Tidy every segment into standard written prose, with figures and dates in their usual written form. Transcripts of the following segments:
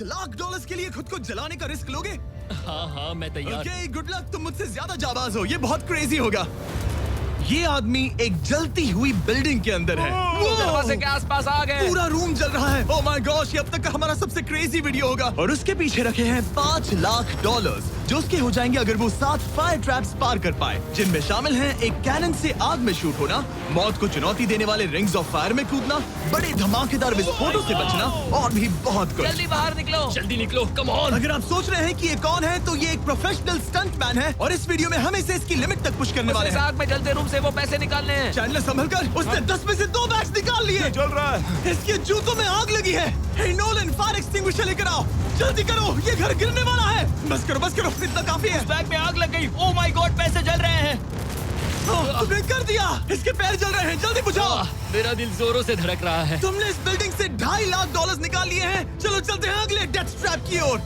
Lakh dollars के लिए खुद को जलाने का रिस्क लोगे? हाँ मैं तैयार। Okay, good luck. तुम मुझसे ज्यादा जाबाज हो, ये बहुत क्रेजी होगा। ये आदमी एक जलती हुई बिल्डिंग के अंदर है। दरवाजे के आसपास आ गए। पूरा रूम जल रहा है। ओह माय गॉश, ये अब तक का हमारा सबसे क्रेजी वीडियो होगा। और उसके पीछे रखे हैं $5 लाख, जो उसके हो जाएंगे अगर वो 7 फायर ट्रैप्स पार कर पाए, जिनमें शामिल हैं एक कैनन से आग में शूट होना, मौत को चुनौती देने वाले रिंग्स ऑफ फायर में कूदना, बड़े धमाकेदार विस्फोटों से बचना और भी बहुत कुछ। जल्दी बाहर निकलो। जल्दी निकलो, कम ऑन। अगर आप सोच रहे हैं कि ये कौन है, तो ये एक प्रोफेशनल स्टंटमैन है और इस वीडियो में हम इसे इसकी लिमिट तक पुश करने वाले इस हैं। आग में जलते रूम से वो पैसे निकालने हैं। चैंडलर संभल कर, उसने 10 में से 2 बैग्स निकाल लिए। चल रहा है। इसके जूतों में आग लगी है। हे नोलन, फायर एक्सटिंग्विशर लेकर आओ, जल्दी करो, ये घर गिरने वाला है। बस करो, इतना काफी है। उस बैग में आग लग गई। ओह माय गॉड, पैसे जल रहे हैं। तुमने कर दिया, इसके पैर जल रहे हैं, जल्दी बुझाओ। मेरा दिल जोरों से धड़क रहा है। तुमने इस बिल्डिंग से $2.5 लाख निकाल लिए हैं। चलो चलते हैं अगले डेथ ट्रैप की ओर।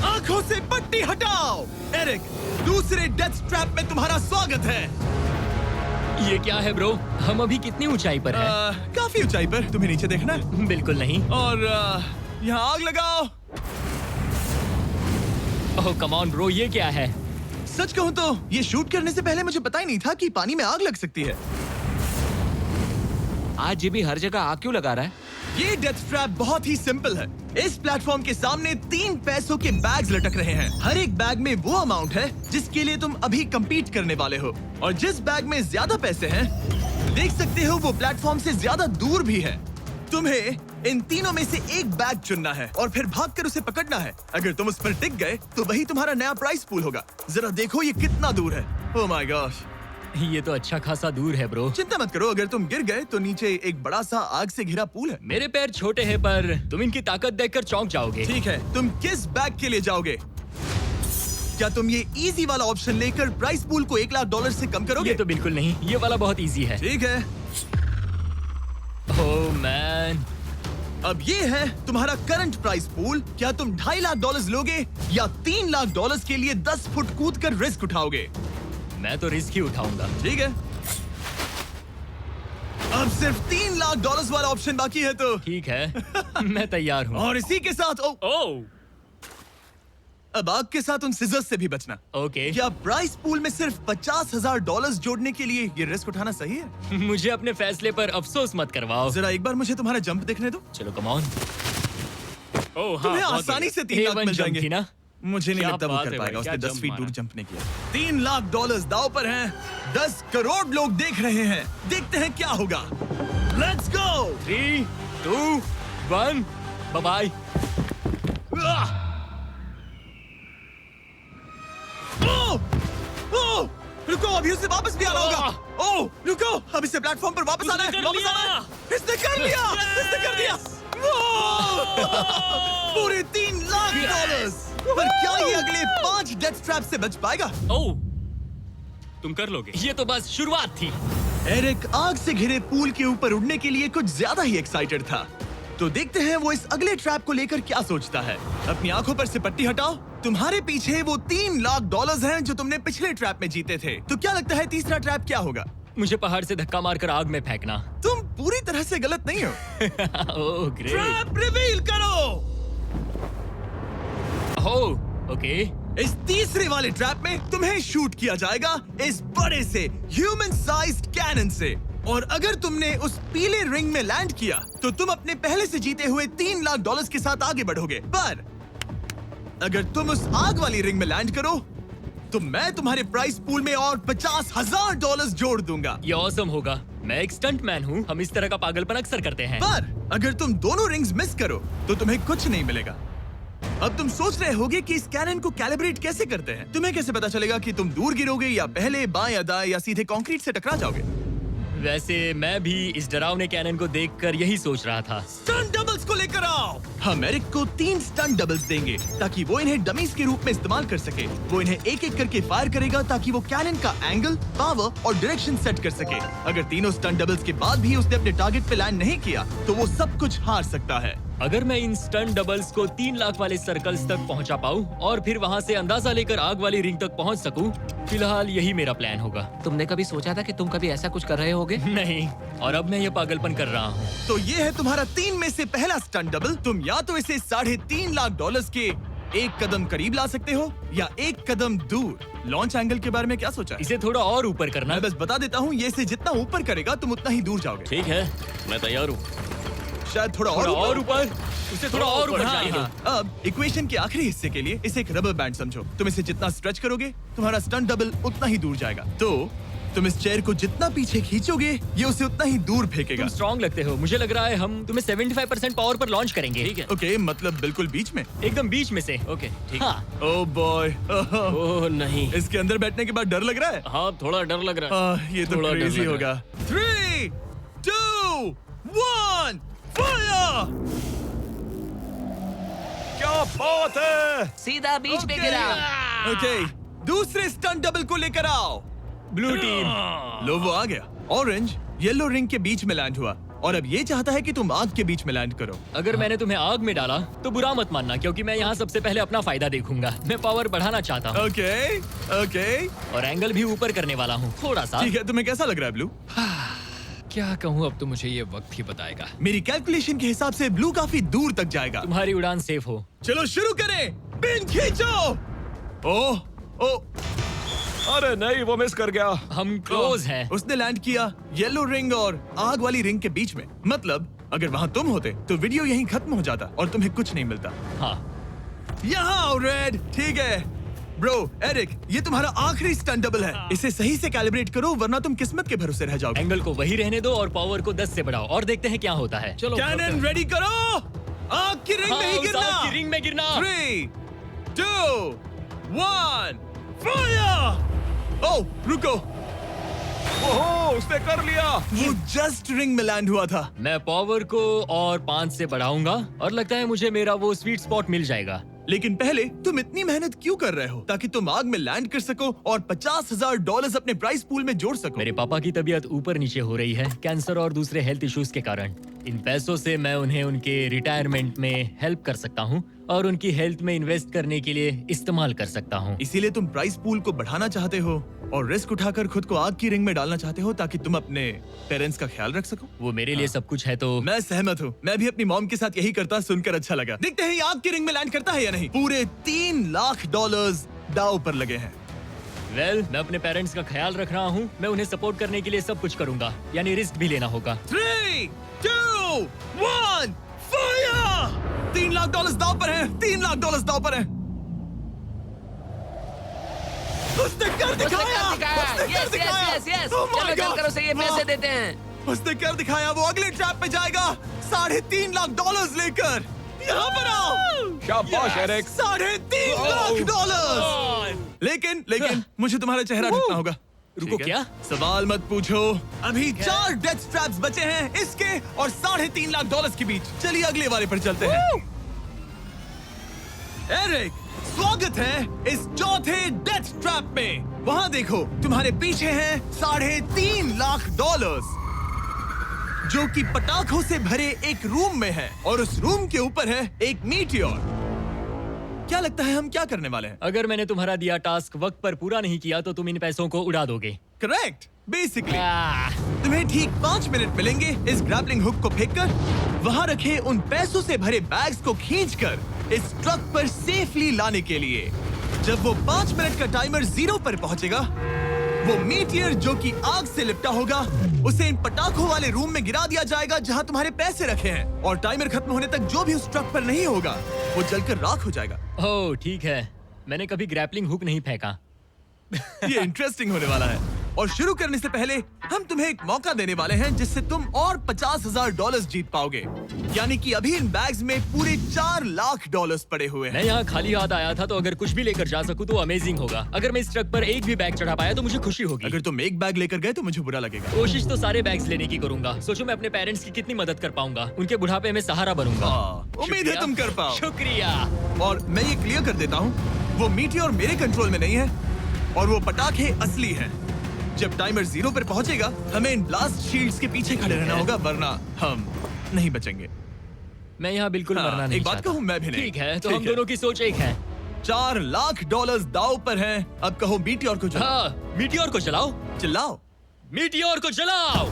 आंखों से पट्टी हटाओ। एरिक, दूसरे डेथ ट्रैप में तुम्हारा स्वागत है। ये क्या है ब्रो? हम अभी कितनी ऊंचाई पर हैं? काफी ऊंचाई पर। तुम्हें नीचे देखना है? बिल्कुल नहीं। और यहाँ आग लगाओ। ओह कम ऑन ब्रो, ये क्या है? सच कहूँ तो ये शूट करने से पहले मुझे पता ही नहीं था कि पानी में आग लग सकती है। आज ये भी हर जगह आग क्यों लगा रहा है? ये डेथ ट्रैप बहुत ही सिंपल है। इस प्लेटफॉर्म के सामने 3 पैसों के बैग्स लटक रहे हैं। हर एक बैग में वो अमाउंट है जिसके लिए तुम अभी compete करने वाले हो, और जिस बैग में ज्यादा पैसे हैं, देख सकते हो वो प्लेटफॉर्म से ज्यादा दूर भी है। तुम्हें इन तीनों में से एक बैग चुनना है और फिर भागकर उसे पकड़ना है। अगर तुम उस पर टिक गए तो वही तुम्हारा नया प्राइस पूल होगा। जरा देखो ये कितना दूर है। ओह माय गॉश, ये तो अच्छा खासा दूर है ब्रो। चिंता मत करो, अगर तुम गिर गए तो नीचे एक बड़ा सा आग से घिरा पूल है। मेरे पैर छोटे हैं पर तुम इनकी ताकत देखकर चौंक जाओगे। ठीक है, तुम किस बैग के लिए जाओगे? क्या तुम ये इजी वाला ऑप्शन लेकर प्राइस पूल को $1 लाख से कम करोगे? ये तो बिल्कुल नहीं, ये वाला बहुत इजी है। ठीक है, ओह मैन। अब ये है तुम्हारा करंट प्राइस पूल। क्या तुम $2.5 लाख लोगे या $3 लाख के लिए 10 फुट कूद कर रिस्क उठाओगे? मैं तो रिस्क ही उठाऊंगा। ठीक है, अब सिर्फ $3 लाख वाला ऑप्शन बाकी है तो ठीक है मैं तैयार हूँ। और इसी के साथ ओह अब आग के साथ उन सिजर्स से भी बचना। ओके। क्या प्राइस पूल में सिर्फ $50,000 जोड़ने के लिए ये रिस्क उठाना सही है? मुझे अपने फैसले पर अफसोस मत करवाओ। जरा एक बार मुझे तुम्हारा जंप देखने दो। चलो कम ऑन। ओह तुम्हें आसानी से 3 लाख मिल जाएंगे। थी ना? मुझे नहीं क्या लगता वो बात कर है पाएगा। भाई, उसने क्या 10 जंप फीट दूर मारा। जंप नहीं किया। $3 लाख दांव पर हैं। 10 करोड़ लोग देख रहे हैं। देखते हैं क्या होगा। Let's go. 3, 2, 1, bye bye. रुको, अभी उसे वापस भी आना होगा। ओह रुको, अब इसे प्लेटफॉर्म पर वापस आना है। उसने कर वापस लिया। आना है। इसने कर लिया। इसने कर दिया। पूरे $3 लाख। पर क्या ये अगले 5 डेथ ट्रैप से बच पाएगा? ओह तुम कर लोगे। ये तो बस शुरुआत थी। एरिक आग से घिरे पूल के ऊपर उड़ने के लिए कुछ ज्यादा ही एक्साइटेड था। तो देखते हैं वो इस अगले ट्रैप को लेकर क्या सोचता है। अपनी आंखों पर से पट्टी हटाओ। तुम्हारे पीछे वो $3 लाख हैं जो तुमने पिछले ट्रैप में जीते थे। तो क्या लगता है तीसरा ट्रैप क्या होगा? मुझे पहाड़ से धक्का मारकर आग में फेंकना। तुम पूरी तरह से गलत नहीं हो। Oh great. ट्रैप रिवील करो। Oh okay. इस तीसरे वाले ट्रैप में तुम्हें शूट किया जाएगा इस बड़े से ह्यूमन साइज्ड कैनन से, और अगर तुमने उस पीले रिंग में लैंड किया तो तुम अपने पहले से जीते हुए $3 लाख के साथ आगे बढ़ोगे। पर अगर तुम उस आग वाली रिंग में लैंड करो तो मैं तुम्हारे प्राइस पूल में और $50,000 जोड़ दूंगा। ये ऑसम होगा। मैं एक स्टंट मैन हूँ, हम इस तरह का पागलपन अक्सर करते हैं। पर अगर तुम दोनों रिंग्स मिस करो तो तुम्हें कुछ नहीं मिलेगा। अब तुम सोच रहे होगे कि इस कैनन को कैलिब्रेट कैसे करते हैं। तुम्हें कैसे पता चलेगा कि तुम दूर गिरोगे या पहले बाएं या दाएं या सीधे कंक्रीट से टकरा जाओगे? वैसे मैं भी इस डरावने कैनन को देखकर यही सोच रहा था। स्टंट डबल्स को लेकर आओ। हम एरिक को 3 स्टंट डबल्स देंगे ताकि वो इन्हें डमीज के रूप में इस्तेमाल कर सके। वो इन्हें एक एक करके फायर करेगा ताकि वो कैनन का एंगल, पावर और डायरेक्शन सेट कर सके। अगर तीनों स्टंट डबल्स के बाद भी उसने अपने टारगेट पे लैंड नहीं किया तो वो सब कुछ हार सकता है। अगर मैं इन स्टंट डबल्स को 3 लाख वाले सर्कल्स तक पहुंचा पाऊं और फिर वहां से अंदाजा लेकर आग वाली रिंग तक पहुंच सकूं, फिलहाल यही मेरा प्लान होगा। तुमने कभी सोचा था कि तुम कभी ऐसा कुछ कर रहे होगे? नहीं, और अब मैं ये पागलपन कर रहा हूँ। तो ये है तुम्हारा 3 में से पहला स्टंट डबल। तुम या तो इसे $3.5 के एक कदम करीब ला सकते हो या एक कदम दूर। लॉन्च एंगल के बारे में क्या सोचा है? इसे थोड़ा और ऊपर करना। मैं बस बता देता हूँ, ये इसे जितना ऊपर करेगा तुम उतना ही दूर जाओगे। ठीक है, मैं तैयार हूँ। शायद थोड़ा और ऊपर, उसे थोड़ा और ऊपर हाँ, चाहिए। हाँ। अब इक्वेशन के आखिरी हिस्से के लिए इसे एक रबर बैंड समझो। तुम इसे जितना स्ट्रेच करोगे तुम्हारा स्टंट डबल उतना ही दूर जाएगा। तो तुम इस चेयर को जितना पीछे खींचोगे ये उसे उतना ही दूर फेंकेगा। तुम स्ट्रॉन्ग लगते हो। मुझे लग रहा है हम तुम्हें 75% पावर पर लॉन्च करेंगे। ठीक है, ओके, मतलब बिल्कुल बीच में। एकदम बीच में से। ओके, ठीक। हाँ, ओह बॉय, ओह नहीं, इसके अंदर बैठने के बाद डर लग रहा है। हाँ थोड़ा डर लग रहा है। ये तो थोड़ा डर क्रेजी लग होगा। रहा 3, 2, 1, फायर! क्या बात है! सीधा बीच में गिरा। ओके, दूसरे स्टंट डबल को लेकर आओ। Blue team. लो वो आ गया। ऑरेंज येलो रिंग के बीच में लैंड हुआ और अब ये चाहता है कि तुम आग के बीच में लैंड करो। अगर मैंने तुम्हें आग में डाला तो बुरा मत मानना, क्योंकि मैं यहाँ सबसे पहले अपना फायदा देखूंगा। मैं पावर बढ़ाना चाहता हूँ ओके, ओके, और एंगल भी ऊपर करने वाला हूँ थोड़ा सा। ठीक है। तुम्हें कैसा लग रहा है ब्लू? क्या कहूँ, अब तो मुझे ये वक्त ही बताएगा। मेरी कैलकुलेशन के हिसाब से ब्लू काफी दूर तक जाएगा। तुम्हारी उड़ान सेफ हो। चलो शुरू करें। पिन खींचो। ओह, ओह, अरे नहीं, वो मिस कर गया। हम क्लोज हैं। उसने लैंड किया येलो रिंग और आग वाली रिंग के बीच में। मतलब अगर वहाँ तुम होते तो वीडियो यहीं खत्म हो जाता और तुम्हें कुछ नहीं मिलता। हाँ, यहाँ आओ रेड। ठीक है ब्रो। एरिक, ये तुम्हारा आखिरी स्टंट डबल है। इसे सही से कैलिब्रेट करो वरना तुम किस्मत के भरोसे रह जाओगे। एंगल को वही रहने दो और पावर को 10 से बढ़ाओ और देखते हैं क्या होता है। चलो, कैनन रेडी करो। आग की रिंग में ही उस गिरना। आग की रिंग में गिरना। 3, 2, 1, फायर! ओह, रुको। ओहो, उसने कर लिया। वो जस्ट रिंग में लैंड हुआ था। मैं पावर को और 5 से बढ़ाऊंगा और लगता है मुझे मेरा वो स्वीट स्पॉट मिल जाएगा। लेकिन पहले तुम इतनी मेहनत क्यों कर रहे हो? ताकि तुम आग में लैंड कर सको और $50,000 अपने प्राइस पूल में जोड़ सको। मेरे पापा की तबीयत ऊपर नीचे हो रही है, कैंसर और दूसरे हेल्थ इश्यूज के कारण। इन पैसों से मैं उन्हें उनके रिटायरमेंट में हेल्प कर सकता हूँ और उनकी हेल्थ में इन्वेस्ट करने के लिए इस्तेमाल कर सकता हूँ। इसीलिए तुम प्राइस पूल को बढ़ाना चाहते हो और रिस्क उठाकर खुद को आग की रिंग में डालना चाहते हो ताकि तुम अपने पेरेंट्स का ख्याल रख सको। वो मेरे लिए सब कुछ है तो मैं सहमत हूँ। मैं भी अपनी मॉम के साथ यही करता, सुनकर अच्छा लगा। देखते हैं ये आग की रिंग में लैंड करता है या नहीं। पूरे $3 लाख दांव पर लगे हैं। मैं अपने पेरेंट्स का ख्याल रख रहा हूँ। मैं उन्हें सपोर्ट करने के लिए सब कुछ करूंगा, यानी रिस्क भी लेना होगा। 3, 2, 1, फायर! $3 लाख दांव पर है। $3 लाख दांव पर है। उसने कर दिखाया। उसने कर दिखाया। Oh my चलो God! करो से ये पैसे देते हैं। उसने कर दिखाया। वो अगले ट्रैप पे जाएगा $3.5 लाख लेकर। यहाँ पर आओ। शाबाश एरिक। $3.5 लाख। लेकिन मुझे तुम्हारा चेहरा ढूंढना होगा। रुको, ठीक है? क्या? सवाल मत पूछो। अभी 4 डेथ ट्रैप्स बचे हैं, इसके और $3.5 लाख के बीच। चलिए अगले वाले पर चलते हैं। एरिक, स्वागत है इस चौथे डेथ ट्रैप में। वहाँ देखो, तुम्हारे पीछे हैं $3.5 लाख, जो कि पटाखों से भरे एक रूम में है और उस रूम के ऊपर है एक मीटियोर। क्या लगता है हम क्या करने वाले हैं? अगर मैंने तुम्हारा दिया टास्क वक्त पर पूरा नहीं किया तो तुम इन पैसों को उड़ा दोगे। करेक्ट। बेसिकली आह, तुम्हें ठीक 5 मिनट मिलेंगे इस ग्रैपलिंग हुक को फेंककर वहां रखे उन पैसों से भरे बैग्स को खींचकर इस ट्रक पर सेफली लाने के लिए। जब वो 5 मिनट का टाइमर 0 पर पहुंचेगा, वो मीटियर जो कि आग से लिपटा होगा उसे इन पटाखों वाले रूम में गिरा दिया जाएगा जहां तुम्हारे पैसे रखे हैं। और टाइमर खत्म होने तक जो भी उस ट्रक पर नहीं होगा वो जलकर राख हो जाएगा। ओह ठीक है, मैंने कभी ग्रैपलिंग हुक नहीं फेंका। ये इंटरेस्टिंग होने वाला है। और शुरू करने से पहले हम तुम्हें एक मौका देने वाले हैं जिससे तुम और $50,000 जीत पाओगे। यानी कि अभी इन बैग्स में पूरे $4 लाख पड़े हुए हैं। मैं यहाँ खाली हाथ आया था, तो अगर कुछ भी लेकर जा सकूं तो अमेजिंग होगा। अगर मैं इस ट्रक पर एक भी बैग चढ़ा पाया तो मुझे खुशी होगी। अगर तुम एक बैग लेकर गए तो मुझे बुरा लगेगा। कोशिश तो सारे बैग्स लेने की करूंगा। सोचो मैं अपने पेरेंट्स की कितनी मदद कर पाऊंगा। उनके बुढ़ापे में सहारा बनूंगा। उम्मीद है शुक्रिया। तुम कर पाओ। शुक्रिया। और मैं ये क्लियर कर देता हूँ, वो मीटियोर मेरे कंट्रोल में नहीं है और वो पटाखे असली हैं। जब टाइमर 0 पर पहुंचेगा हमें इन ब्लास्ट शील्ड्स के पीछे खड़े रहना होगा, वरना हम नहीं बचेंगे। मैं यहाँ बिल्कुल हाँ, मरना नहीं एक बात चाहता। कहूँ, मैं भी नहीं। ठीक है, तो ठीक हम है। दोनों की सोच एक है। $4 लाख दाव पर हैं। अब कहो मीटियोर को जलाओ। हाँ, मीटियोर को जलाओ। चिल्लाओ। मीटियोर को जलाओ।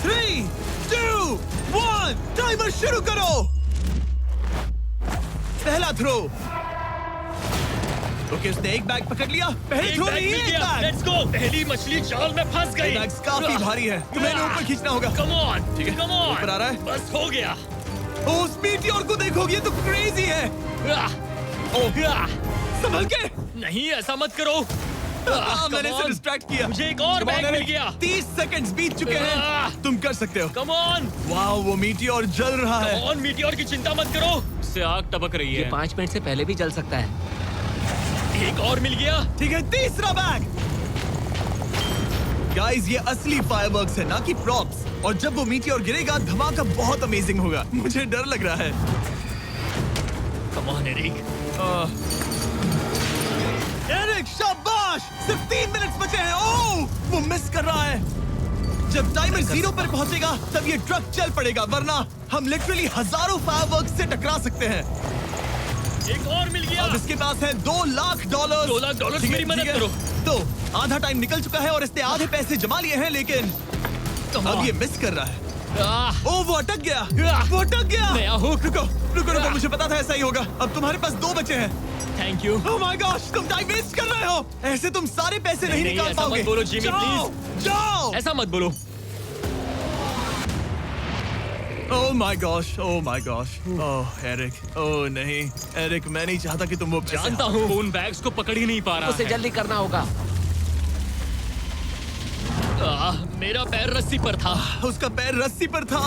3, 2, 1 टाइमर शुरू करो। पहला थ्रो। ओके, उसने एक बैग पकड़ लिया। पहले थ्रो में एक बैग। Let's go. पहली मछली जाल में फंस गई। बैग्स काफी भारी है, तुम्हें इन्हें ऊपर खींचना होगा। कम ऑन, ठीक है, कम ऑन। ऊपर आ रहा है। बस हो गया। ओ, उस मीटियोर को देखोगे, ये तो क्रेजी है। संभल के। नहीं, ऐसा मत करो। मैंने इसे डिस्ट्रैक्ट किया। मुझे एक और बैग मिल गया। 30 सेकंड्स बीत चुके हैं। तुम कर सकते हो। कम ऑन, वाह, वो मीटियोर जल रहा है। कम ऑन, मीटियोर की चिंता मत करो। इससे आग टपक रही ये है। 5 मिनट से पहले भी जल सकता है। एक और मिल गया। ठीक है, तीसरा बैग। गाइस, ये असली फायरवर्क्स है, ना कि प्रॉप्स। और जब वो मीटियोर गिरेगा, धमाका बहुत अमेजिंग होगा। मुझे डर लग रहा है। Come on Eric. एरिक, शाबाश! सिर्फ 3 मिनट्स बचे हैं। ओह, वो मिस कर रहा है। जब टाइमर 0 पर पहुंचेगा, तब ये ट्रक चल पड़ेगा, वरना हम लिटरली हजारों फायरवर्क्स से टकरा सकते हैं। एक और मिल गया। अब इसके पास है $2 लाख। $2 लाख, ठीक है, मेरी मदद ठीक है। करो। तो आधा टाइम निकल चुका है और इसने आधे पैसे जमा लिए हैं, लेकिन अब ये मिस कर रहा है। ओह, वो अटक गया। वो अटक गया। नया हुक। रुको, रुको, रुको, मुझे पता था ऐसा ही होगा। अब तुम्हारे पास 2 बचे हैं। Thank you. Oh my gosh, तुम टाइम वेस्ट कर रहे हो। ऐसे तुम सारे पैसे नहीं निकाल ऐसा पाओगे। मत बोलो, जिमी, जाओ, जाओ। ऐसा मत बोलो। Oh my gosh, oh my gosh. Oh Eric, oh नहीं एरिक, मैं नहीं चाहता कि तुम वो पैसे जानता हूँ, उन बैग्स को पकड़ ही नहीं पा रहा उसे है। जल्दी करना होगा। मेरा पैर रस्सी पर था। उसका पैर रस्सी पर था।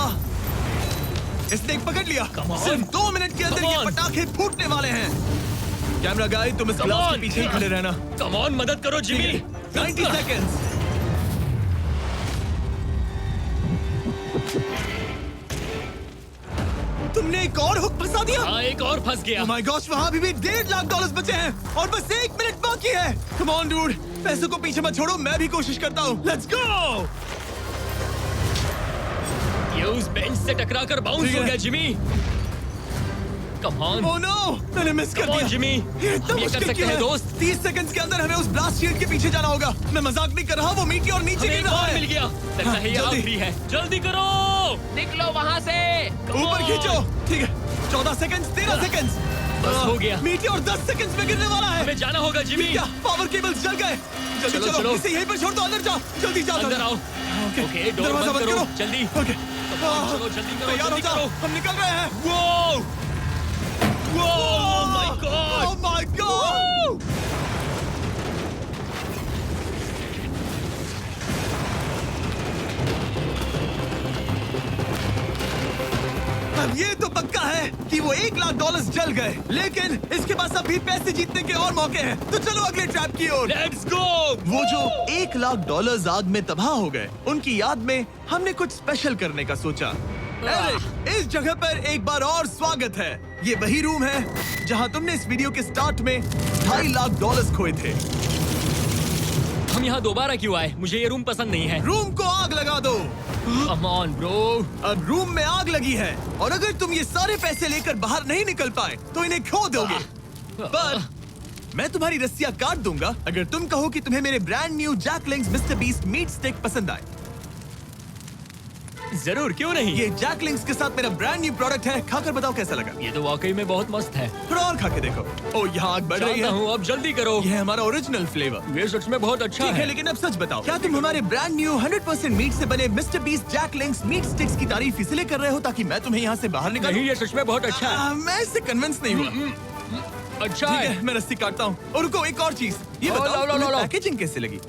इसने एक पकड़ लिया। Come on. सिर्फ 2 मिनट के अंदर Come ये on. पटाखे फूटने वाले हैं। कैमरा गाय, तुम इस Come ग्लास के on. पीछे ही खड़े रहना। कम ऑन, मदद करो जिमी। 90 सेकेंड्स। तुमने एक और हुक फंसा दिया। हाँ, एक और फंस गया। Oh my gosh, वहाँ अभी भी $1.5 लाख बचे हैं और बस 1 मिनट बाकी है। Come on, dude, पैसों को पीछे मत छोड़ो, मैं भी कोशिश करता हूँ। Let's go! ये उस बेंच से टकरा कर बाउंस ठीक हो है। गया Jimmy. Come on. Oh no, मैंने मिस कर Come on, दिया। जिमी। ये इतना हम ये कर मुश्किल सकते क्यों हैं, है? दोस्त। 30 सेकंड्स के अंदर हमें उस ब्लास्ट शील्ड के पीछे जाना होगा। मैं मजाक नहीं कर रहा, वो मीटियोर नीचे हमें गिर एक रहा और है। मिल गया। लगता है ये जल्दी। आखिरी है। जल्दी करो। निकलो वहाँ से। Come ऊपर on. खींचो। ठीक है, 14 सेकंड्स, 13 सेकंड्स। बस हो गया। मीटियोर 10 सेकंड्स में गिरने वाला है। हमें जाना होगा जिमी। क्या पावर केबल्स जल गए? जल्दी चलो, चलो, चलो। इसे यहीं पर छोड़ दो, अंदर जाओ। जल्दी जाओ, अंदर आओ। ओके, ओके, डोर दरवाजा बंद करो। जल्दी। ओके, चलो, जल्दी करो, तैयार हो जल्दी जाओ, करो। हम निकल रहे हैं। वो my God. Oh my God! अब ये तो पक्का है कि वो $1 लाख जल गए, लेकिन इसके पास अभी पैसे जीतने के और मौके हैं। तो चलो अगले ट्रैप की ओर। Let's go. वो जो $1 लाख आग में तबाह हो गए, उनकी याद में हमने कुछ स्पेशल करने का सोचा। एरिक, इस जगह पर एक बार और स्वागत है। ये वही रूम है जहां तुमने इस वीडियो के स्टार्ट में $2.5 लाख खोए थे। हम यहाँ दोबारा क्यों आए? मुझे ये रूम पसंद नहीं है। रूम को आग लगा दो। Come on bro. अब रूम में आग लगी है और अगर तुम ये सारे पैसे लेकर बाहर नहीं निकल पाए तो इन्हें खो दोगे। पर मैं तुम्हारी रस्सियां काट दूंगा अगर तुम कहो कि तुम्हें मेरे brand new Jack Links mister Beast meat stick पसंद आए। जरूर, क्यों नहीं। ये जैकलिंग्स के साथ मेरा ब्रांड न्यू प्रोडक्ट है, खाकर बताओ कैसा लगा। ये तो वाकई में बहुत मस्त है। थोड़ा और खा के देखो। ओ, यहाँ आग बढ़ रही जानता है। हूँ, अब जल्दी करो। ये है हमारा ओरिजिनल फ्लेवर। ये सच में बहुत अच्छा ठीक है, है। लेकिन अब सच बताओ, क्या तुम हमारे ब्रांड न्यू 100% मीट से बने मिस्टर बीस्ट जैकलिंग्स मीट स्टिक्स की तारीफ इसलिए कर रहे हो ताकि मैं तुम्हें यहाँ से बाहर निकालूं? नहीं, ये सच में बहुत अच्छा है। मैं इससे कन्विंस नहीं हुआ। अच्छा ठीक है। है, मैं रस्सी काटता हूँ। और रुको, एक और चीज, ये लो, बताओ लो, लो, तुम्हें लो। पैकेजिंग कैसे लगी?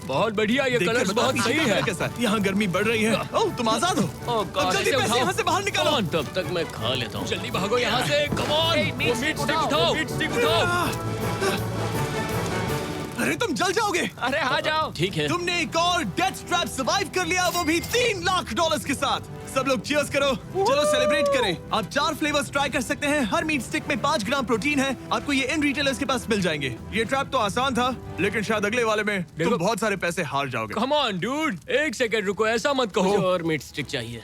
बहुत बढ़िया, ये देखकर कलर्स बताओ बहुत पीछे सही का है। कैसा है? यहाँ गर्मी बढ़ रही है। ओह, तुम आजाद हो। ओह अब गॉड, जल्दी इसे पैसे उठाओ। यहाँ से बाहर निकालो। Come on, तब तक मैं खा लेता हूँ। जल्दी भागो यहाँ से। Come on. Hey, meat वो stick मीट स्टिक उठाओ, उठाओ। वो मीट स्टिक उठाओ। अरे तुम जल जाओगे। अरे आ जाओ। ठीक है। तुमने एक और डेथ ट्रैप सर्वाइव कर लिया, वो भी $3 लाख के साथ। सब लोग चीयर्स करो। चलो सेलिब्रेट करें। आप 4 फ्लेवर्स ट्राई कर सकते हैं। हर मीट स्टिक में 5 ग्राम प्रोटीन है। आपको ये इन रिटेलर्स के पास मिल जाएंगे। ये ट्रैप तो आसान था, लेकिन शायद अगले वाले में देखो। तुम बहुत सारे पैसे हार जाओगे। कम ऑन डूड, एक सेकंड रुको, ऐसा मत कहो। मुझे और मीट स्टिक चाहिए।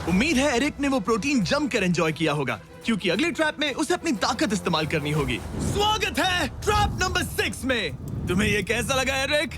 उम्मीद है एरिक ने वो प्रोटीन जमकर एंजॉय किया होगा, क्योंकि अगले ट्रैप में उसे अपनी ताकत इस्तेमाल करनी होगी। स्वागत है ट्रैप नंबर 6 में। तुम्हें ये कैसा लगा एरिक?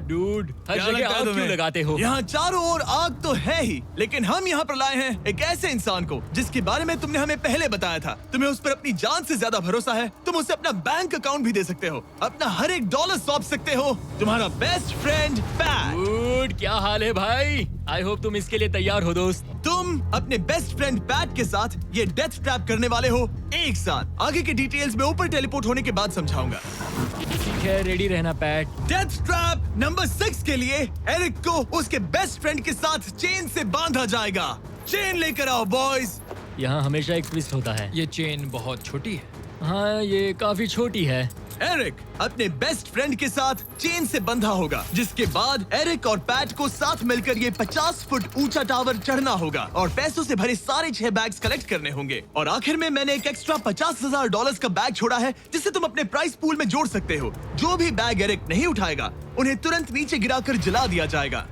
डूड, हर क्या जगह लगता है आग तुम्हें? क्यों लगाते हो? यहाँ चारों ओर आग तो है ही, लेकिन हम यहाँ पर लाए हैं एक ऐसे इंसान को जिसके बारे में तुमने हमें पहले बताया था। तुम्हें उस पर अपनी जान से ज्यादा भरोसा है। तुम उसे अपना बैंक अकाउंट भी दे सकते हो, अपना हर एक डॉलर सौंप सकते हो। तुम्हारा बेस्ट फ्रेंड पैट। डूड, क्या हाल है भाई? आई होप तुम इसके लिए तैयार हो दोस्त। तुम अपने बेस्ट फ्रेंड पैट के साथ ये डेथ ट्रैप करने वाले हो एक साथ। आगे के डिटेल्स में ऊपर टेलीपोर्ट होने के बाद समझाऊंगा। ठीक है, रेडी रहना पैट। डेथ ट्रैप नंबर 6 के लिए एरिक को उसके बेस्ट फ्रेंड के साथ चेन से बांधा जाएगा। चेन लेकर आओ बॉयज। यहाँ हमेशा एक ट्विस्ट होता है। ये चेन बहुत छोटी है। हाँ, ये काफी छोटी है। एरिक अपने बेस्ट फ्रेंड के साथ चेन से बंधा होगा, जिसके बाद एरिक और पैट को साथ मिलकर ये 50 फुट ऊंचा टावर चढ़ना होगा और पैसों से भरे सारे 6 बैग्स कलेक्ट करने होंगे। और आखिर में मैंने एक एक्स्ट्रा $50,000 का बैग छोड़ा है, जिसे तुम अपने प्राइस पूल में जोड़ सकते हो। जो भी बैग एरिक नहीं उठाएगा, उन्हें तुरंत नीचे गिराकर जला दिया जाएगा।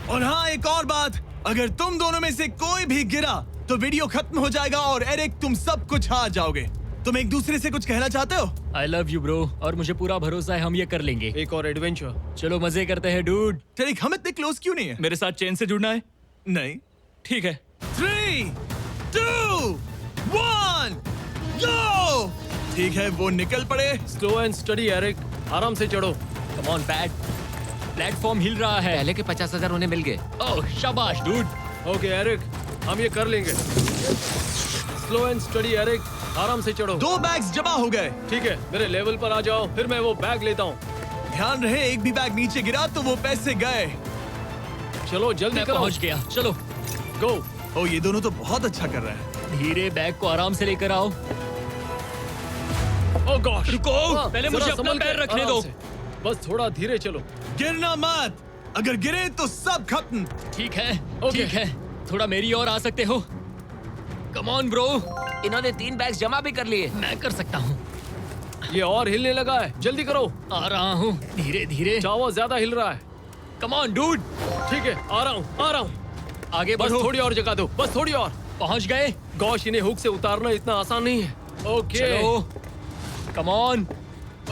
और हाँ, एक और बात, अगर तुम दोनों में से कोई भी गिरा तो वीडियो खत्म हो जाएगा और एरिक तुम सब कुछ हार जाओगे। तुम एक दूसरे से कुछ कहना चाहते हो? आई लव यू ब्रो, और मुझे पूरा भरोसा है हम ये कर लेंगे। एक और एडवेंचर। चलो मजे करते हैं डूड। एरिक, हम इतने क्लोज क्यों नहीं है? मेरे साथ चेन से जुड़ना है? नहीं। ठीक है। 3, 2, 1, गो! ठीक है, वो निकल पड़े। स्लो एंड स्टडी एरिक, आराम से चढ़ो। कम ऑन पैट, प्लेटफॉर्म हिल रहा है। पहले के 50,000 उन्हें मिल गए। ओह शाबाश डूड। ओके एरिक, हम ये कर लेंगे। स्लो एंड स्टडी एरिक, आराम से चढ़ो। 2 बैग्स जमा हो गए। ठीक है, मेरे लेवल पर आ जाओ, फिर मैं वो बैग लेता हूँ। ध्यान रहे, एक भी बैग नीचे गिरा तो वो पैसे गए। चलो जल्दी मैं करो। पहुंच गया, चलो। गो। ओ, ये दोनों तो बहुत अच्छा कर रहे हैं। धीरे बैग को आराम से लेकर आओ। ओह गॉश, रुको, पहले जरा मुझे अपना संभल के, पैर रखने आराम दो। से। बस थोड़ा धीरे चलो। गिरना मत, अगर गिरे तो सब खत्म। ठीक है, ओके। ठीक है। थोड़ा मेरी ओर आ सकते हो? Come on bro. इन्होंने 3 बैग्स जमा भी कर लिए। मैं कर सकता हूँ। ये और हिलने लगा है, जल्दी करो। आ रहा हूँ, धीरे धीरे। चावा ज्यादा हिल रहा है। Come on dude. ठीक है, आ रहा हूँ, आ रहा हूँ। आगे बस बढ़ो। थोड़ी और जगह दो, बस थोड़ी और। पहुंच गए। गॉश, इन्हें हुक से उतारना इतना आसान नहीं है। ओके चलो, कम ऑन।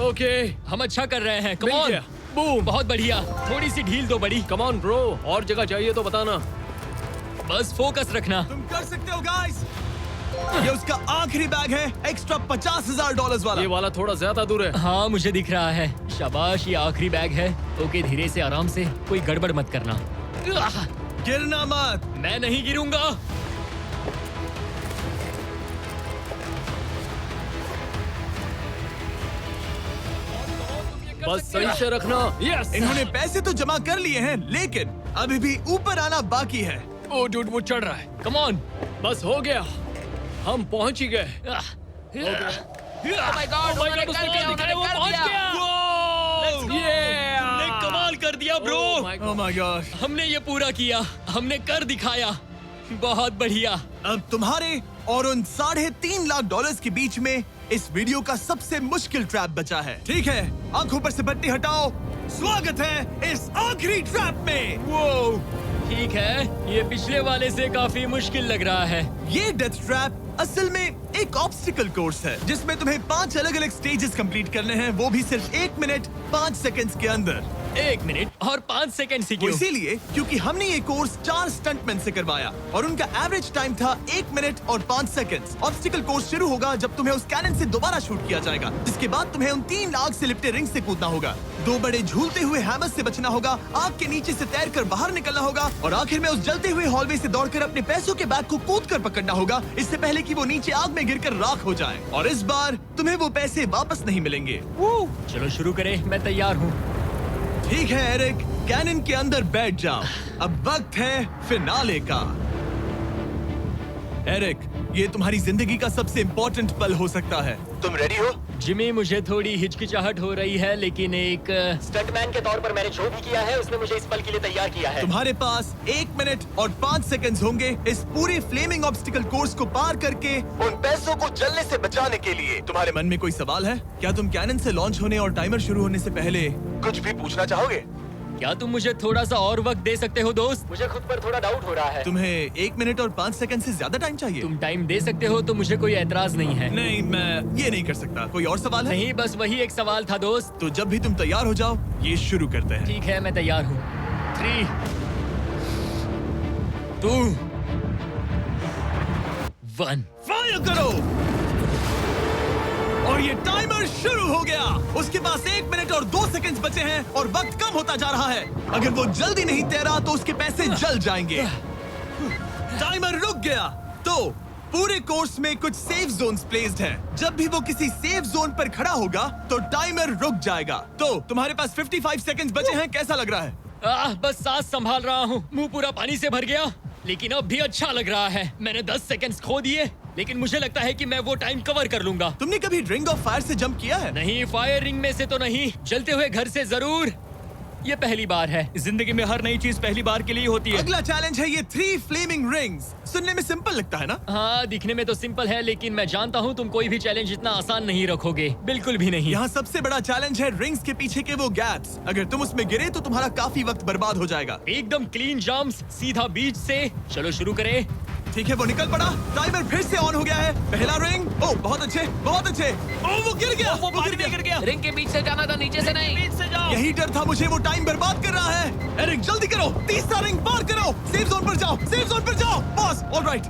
ओके, हम अच्छा कर रहे हैं। कम मिल ऑन। गया। बूम। बहुत बढ़िया। थोड़ी सी ढील दो बड़ी। कम ऑन ब्रो, और जगह चाहिए तो बताना। बस फोकस रखना। तुम कर सकते हो गाइस। ये उसका आखिरी बैग है, एक्स्ट्रा $50,000 वाला। ये वाला थोड़ा ज्यादा दूर है। हाँ, मुझे दिख रहा है। शाबाश, ये आखिरी बैग है। ओके, धीरे से, आराम से, कोई गड़बड़ मत करना। आह, गिरना मत। मैं नहीं गिरूंगा। बस सही से रखना। यस। इन्होंने पैसे तो जमा कर लिए हैं, लेकिन अभी भी ऊपर आना बाकी है। ओ डूड, वो चढ़ रहा है। Come on. बस हो गया, हम पहुंच ही गए। ओह माय गॉड, उन्होंने कर दिया, उन्होंने वो कर पहुंच दिया। गया। Yeah! हमने कमाल कर दिया bro. Oh my oh my God. हमने ये पूरा किया, हमने कर दिखाया। बहुत बढ़िया। अब तुम्हारे और उन $3.5 लाख के बीच में इस वीडियो का सबसे मुश्किल ट्रैप बचा है। ठीक है, आंखों पर से पट्टी हटाओ। स्वागत है इस आखिरी ट्रैप में। वो ठीक है, ये पिछले वाले से काफी मुश्किल लग रहा है। ये डेथ ट्रैप असल में एक ऑब्स्टिकल कोर्स है, जिसमें तुम्हें 5 अलग-अलग स्टेजेस कंप्लीट करने हैं, वो भी सिर्फ 1 मिनट 5 सेकंड्स के अंदर। 1 मिनट और 5 सेकंड से वो क्यों? इसीलिए क्योंकि हमने ये कोर्स 4 स्टंटमैन से करवाया और उनका एवरेज टाइम था 1 मिनट और 5 सेकंड्स। ऑब्स्टिकल कोर्स शुरू होगा जब तुम्हें उस कैनन से दोबारा शूट किया जाएगा, जिसके बाद तुम्हें उन 3 आग से लिपटे रिंग से कूदना होगा, 2 बड़े झूलते हुए हैमर से बचना होगा, आग के नीचे से तैरकर बाहर निकलना होगा और आखिर में उस जलते हुए हॉलवे से दौड़कर अपने पैसों के बैग को कूदकर पकड़ना होगा, इससे पहले कि वो नीचे आग में गिरकर राख हो जाए। और इस बार तुम्हें वो पैसे वापस नहीं मिलेंगे। चलो शुरू करें, मैं तैयार हूँ। ठीक है एरिक, कैनन के अंदर बैठ जाओ। अब वक्त है फिनाले का। एरिक, ये तुम्हारी जिंदगी का सबसे इम्पोर्टेंट पल हो सकता है। तुम रेडी हो? जिमी, मुझे थोड़ी हिचकिचाहट हो रही है, लेकिन एक स्टंटमैन के तौर पर मैंने जो भी किया है उसने मुझे इस पल के लिए तैयार किया है। तुम्हारे पास 1 मिनट और 5 सेकंड्स होंगे इस पूरे फ्लेमिंग ऑब्स्टिकल कोर्स को पार करके उन पैसों को जलने से बचाने के लिए। तुम्हारे मन में कोई सवाल है? क्या तुम कैनन से लॉन्च होने और टाइमर शुरू होने से पहले कुछ भी पूछना चाहोगे? क्या तुम मुझे थोड़ा सा और वक्त दे सकते हो दोस्त? मुझे खुद पर थोड़ा डाउट हो रहा है। तुम्हें 1 मिनट और 5 सेकंड से ज्यादा टाइम चाहिए? तुम टाइम दे सकते हो तो मुझे कोई एतराज नहीं है। नहीं, मैं ये नहीं कर सकता। कोई और सवाल है? नहीं, बस वही एक सवाल था दोस्त। तो जब भी तुम तैयार हो जाओ, ये शुरू करते हैं। ठीक है, मैं तैयार हूँ। 3, 2, 1। फायर करो! और ये टाइमर शुरू हो गया। उसके पास 1 मिनट और 2 सेकंड्स बचे हैं और वक्त कम होता जा रहा है। अगर वो जल्दी नहीं तैरा तो उसके पैसे जल जाएंगे। टाइमर रुक गया। तो पूरे कोर्स में कुछ सेफ जोन्स प्लेस्ड हैं। जब भी वो किसी सेफ जोन पर खड़ा होगा तो टाइमर रुक जाएगा। तो तुम्हारे पास 55 सेकंड्स बचे हैं। कैसा लग रहा है? बस सांस संभाल रहा हूँ। मुंह पूरा पानी से भर गया, लेकिन अब भी अच्छा लग रहा है। मैंने 10 सेकंड्स खो दिए, लेकिन मुझे लगता है कि मैं वो टाइम कवर कर लूंगा। तुमने कभी रिंग ऑफ फायर से जंप किया है? नहीं, फायर रिंग में से तो नहीं, जलते हुए घर से जरूर। ये पहली बार है। जिंदगी में हर नई चीज पहली बार के लिए होती है। अगला चैलेंज है ये 3 फ्लेमिंग रिंग्स। सुनने में सिंपल लगता है ना? हाँ, दिखने में तो सिंपल है, लेकिन मैं जानता हूँ तुम कोई भी चैलेंज इतना आसान नहीं रखोगे। बिल्कुल भी नहीं। यहाँ सबसे बड़ा चैलेंज है रिंग्स के पीछे के वो गैप्स। अगर तुम उसमें गिरे तो तुम्हारा काफी वक्त बर्बाद हो जाएगा। एकदम क्लीन जंप्स, सीधा बीच से। चलो शुरू करें। ठीक है, वो निकल पड़ा। टाइमर फिर से ऑन हो गया है। पहला रिंग। ओह, बहुत अच्छे, बहुत अच्छे। ओह, वो गिर गया। वो पानी में गिर गया। रिंग के बीच से जाना था, नीचे से नहीं। बीच से जाओ। यही डर था मुझे। वो टाइम बर्बाद कर रहा है। एरिक, जल्दी करो। तीसरा रिंग पार करो। सेफ जोन पर जाओ, सेफ जोन पर जाओ। Boss, alright.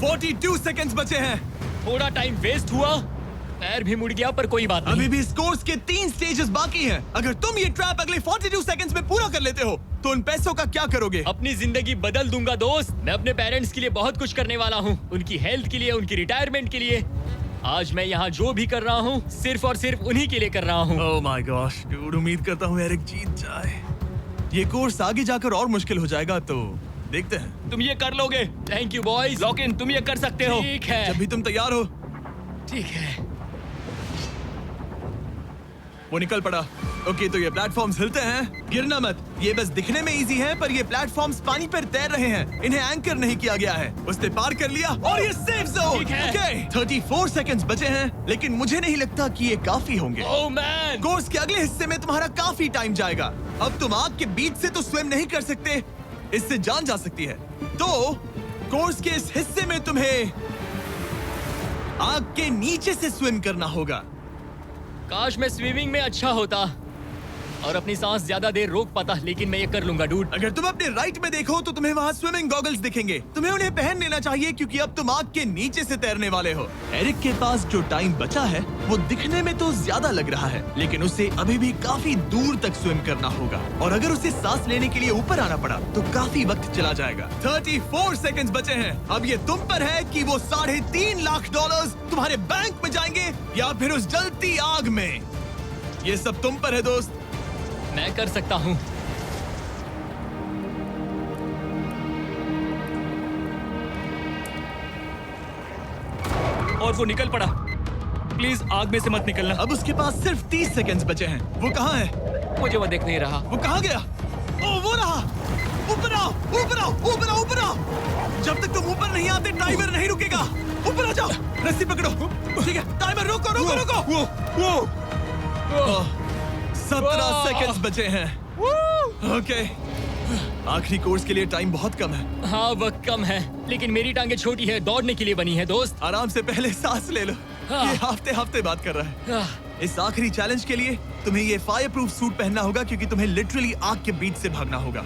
42 सेकंड्स बचे हैं। थोड़ा टाइम वेस्ट हुआ, पैर भी मुड़ गया, पर कोई बात नहीं। अभी भी इस कोर्स के 3 स्टेजेस बाकी हैं। अगर तुम ये ट्रैप अगले 42 सेकंड्स में पूरा कर लेते हो तो उन पैसों का क्या करोगे? अपनी जिंदगी बदल दूंगा दोस्त। मैं अपने पेरेंट्स के लिए बहुत कुछ करने वाला हूँ, उनकी हेल्थ के लिए, उनकी रिटायरमेंट के लिए। आज मैं यहाँ जो भी कर रहा हूँ सिर्फ और सिर्फ उन्हीं के लिए कर रहा हूँ। ओह माय गॉश डूड, उम्मीद करता हूँ एरिक जीत जाए। ये कोर्स आगे जाकर और मुश्किल हो जाएगा, तो देखते हैं। तुम ये कर लोगे। Thank you boys. Lock in, तुम ये कर सकते हो। ठीक है, जब भी तुम तैयार हो। ठीक है। वो निकल पड़ा। ओके, तो ये प्लेटफॉर्म्स हिलते हैं। गिरना मत। ये बस दिखने में इजी है, पर ये प्लेटफॉर्म्स पानी पर तैर रहे हैं। इन्हें एंकर नहीं किया गया है। उसने पार कर लिया और ये सेफ जोन। ठीक है। ओके, 34 सेकंड्स बचे हैं, लेकिन मुझे नहीं लगता कि ये काफी होंगे। ओह मैन, कोर्स के अगले हिस्से में तुम्हारा काफी टाइम जाएगा। अब तुम आग के बीच से तो स्विम नहीं कर सकते, इससे जान जा सकती है। तो कोर्स के इस हिस्से में तुम्हें आग के नीचे से स्विम करना होगा। काश मैं स्विमिंग में अच्छा होता और अपनी सांस ज्यादा देर रोक पाता, लेकिन मैं ये कर लूंगा डूड। अगर तुम अपने राइट में देखो तो तुम्हें वहाँ स्विमिंग गॉगल्स दिखेंगे। तुम्हें उन्हें पहन लेना चाहिए क्योंकि अब तुम आग के नीचे से तैरने वाले हो। एरिक के पास जो टाइम बचा है वो दिखने में तो ज्यादा लग रहा है, लेकिन उसे अभी भी काफी दूर तक स्विम करना होगा। और अगर उसे सांस लेने के लिए ऊपर आना पड़ा तो काफी वक्त चला जाएगा। 34 सेकंड्स बचे हैं। अब ये तुम पर है कि वो $3.5 लाख तुम्हारे बैंक में जाएंगे या फिर उस जलती आग में। ये सब तुम पर है दोस्त। मैं कर सकता हूँ। और वो निकल पड़ा। प्लीज आग में से मत निकलना। अब उसके पास सिर्फ 30 सेकंड्स बचे हैं। वो कहाँ है? मुझे वो दिख नहीं रहा। वो कहाँ गया? ओ, वो रहा। ऊपर आओ, ऊपर आओ, ऊपर आओ, ऊपर आओ। जब तक तुम ऊपर नहीं आते टाइमर नहीं रुकेगा। ऊपर आ जाओ। रस्सी पकड़ो। ठीक है, टाइमर रोको, रोको, रोको। वो 17 सेकंड्स बचे हैं। ओके, आखिरी कोर्स के लिए टाइम बहुत कम है। हाँ, वक्त कम है, लेकिन मेरी टांगे छोटी है, दौड़ने के लिए बनी है दोस्त। आराम से पहले सांस ले लो। हाँ। ये हफ्ते हफ्ते बात कर रहा है। इस आखिरी चैलेंज के लिए तुम्हें ये फायर प्रूफ सूट पहनना होगा क्योंकि तुम्हें लिटरली आग के बीच से भागना होगा।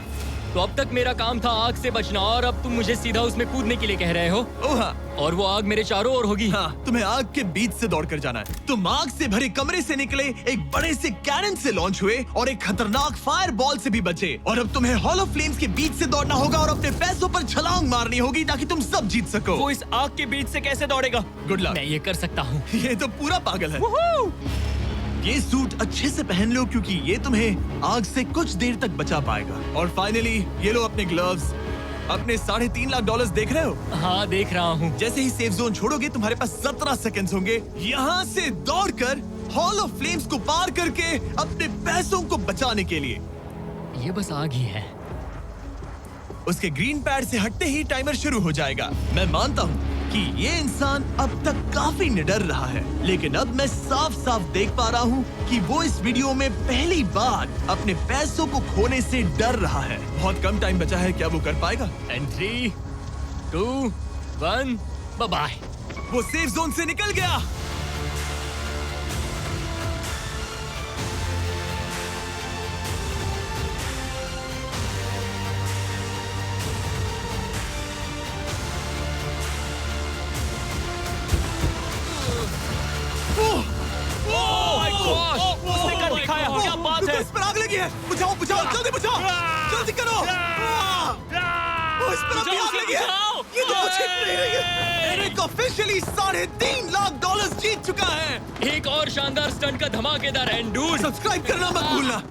तो अब तक मेरा काम था आग से बचना, और अब तुम मुझे सीधा उसमें कूदने के लिए कह रहे हो। ओह हाँ, और वो आग मेरे चारों ओर होगी। हाँ, तुम्हें आग के बीच से दौड़ कर जाना है। तुम आग से भरे कमरे से निकले, एक बड़े से कैनन से लॉन्च हुए और एक खतरनाक फायर बॉल से भी बचे। और अब तुम्हें हॉल ऑफ फ्लेम्स के बीच से दौड़ना होगा और अपने पैसों पर छलांग मारनी होगी ताकि तुम सब जीत सको। वो इस आग के बीच से कैसे दौड़ेगा? Good luck. मैं ये कर सकता हूँ। ये तो पूरा पागल है। ये सूट अच्छे से पहन लो क्योंकि ये तुम्हें आग से कुछ देर तक बचा पाएगा। और फाइनली ये लो अपने ग्लव्स। अपने $3.5 लाख देख रहे हो? हाँ, देख रहा हूँ। जैसे ही सेफ जोन छोड़ोगे तुम्हारे पास 17 सेकंड्स होंगे यहाँ से दौड़कर हॉल ऑफ फ्लेम्स को पार करके अपने पैसों को बचाने के लिए। ये बस आग ही है। उसके ग्रीन पैड से हटते ही टाइमर शुरू हो जाएगा। मैं मानता हूँ कि ये इंसान अब तक काफी निडर रहा है, लेकिन अब मैं साफ साफ देख पा रहा हूँ कि वो इस वीडियो में पहली बार अपने पैसों को खोने से डर रहा है। बहुत कम टाइम बचा है, क्या वो कर पाएगा? And 3, 2, 1, bye bye. वो सेफ जोन से निकल गया। उसने कर दिखाया, क्या बात है? इस पर आग लगी है। बुझाओ बुझाओ, जल्दी बुझाओ, जल्दी करो। इस पर अभी आग लगी है। ये तो कुछ हिट नहीं रही है। एरिक ऑफिशियली $3.5 लाख जीत चुका है। एक और शानदार स्टंट का धमाकेदार एंड डूड। सब्सक्राइब करना मत भूलना।